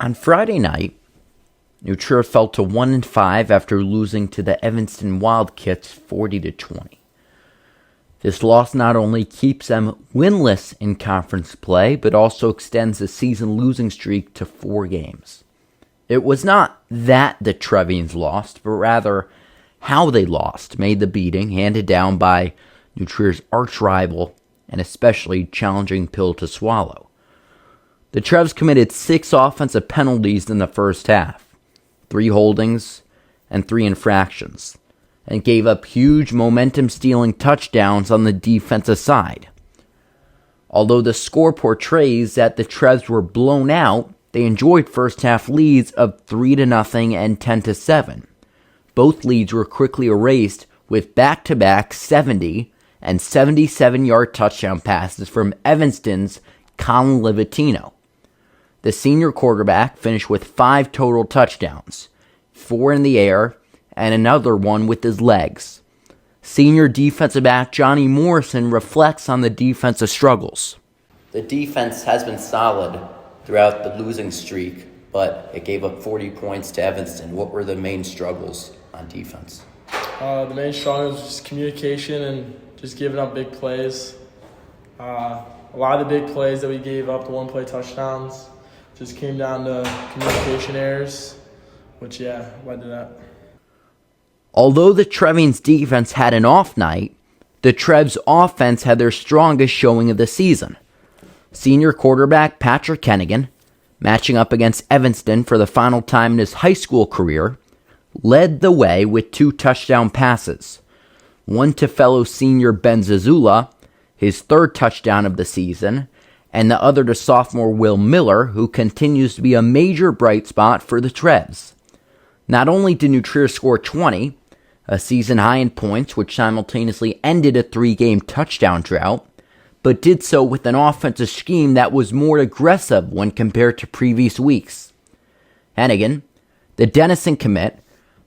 On Friday night, New Trier fell to 1-5 after losing to the Evanston Wildkits 40-20. This loss not only keeps them winless in conference play, but also extends the season losing streak to 4 games. It was not that the Treviens lost, but rather how they lost made the beating handed down by New Trier's arch rival an especially challenging pill to swallow. The Trevs committed 6 offensive penalties in the first half, 3 holdings and 3 infractions, and gave up huge momentum-stealing touchdowns on the defensive side. Although the score portrays that the Trevs were blown out, they enjoyed first-half leads of 3-0 and 10-7. Both leads were quickly erased with back-to-back 70 and 77-yard touchdown passes from Evanston's Colin Livatino. The senior quarterback finished with 5 total touchdowns, 4 in the air, and another one with his legs. Senior defensive back Johnny Morrison reflects on the defensive struggles. The defense has been solid throughout the losing streak, but it gave up 40 points to Evanston. What were the main struggles on defense? The main struggle was just communication and just giving up big plays. A lot of the big plays that we gave up, the one-play touchdowns, just came down to communication errors, which, led to that. Although the Treviens defense had an off night, the Trevs offense had their strongest showing of the season. Senior quarterback Patrick Kennigan, matching up against Evanston for the final time in his high school career, led the way with 2 touchdown passes. One to fellow senior Ben Zieziula, his 3rd touchdown of the season, and the other to sophomore Will Miller, who continues to be a major bright spot for the Trevs. Not only did New Trier score 20, a season high in points which simultaneously ended a 3-game touchdown drought, but did so with an offensive scheme that was more aggressive when compared to previous weeks. Hennigan, the Denison commit,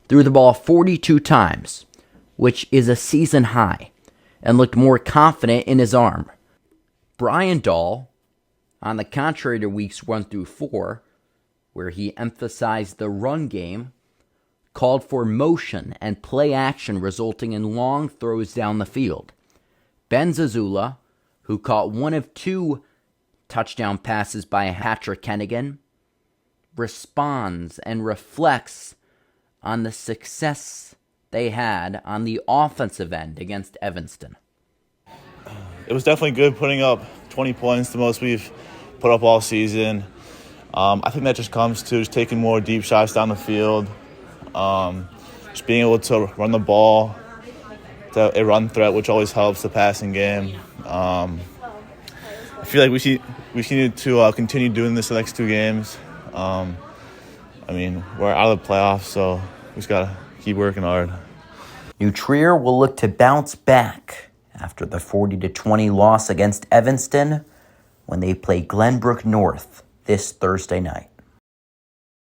threw the ball 42 times, which is a season high, and looked more confident in his arm. Brian Dahl, on the contrary to weeks 1 through 4, where he emphasized the run game, called for motion and play action resulting in long throws down the field. Ben Zieziula, who caught one of 2 touchdown passes by Patrick Kennigan, responds and reflects on the success they had on the offensive end against Evanston. It was definitely good putting up 20 points, the most we've put up all season. I think that just comes to just taking more deep shots down the field, just being able to run the ball, a run threat, which always helps the passing game. I feel like we need to continue doing this the next 2 games. We're out of the playoffs, so we just got to keep working hard. New Trier will look to bounce back after the 40-20 loss against Evanston when they play Glenbrook North this Thursday night.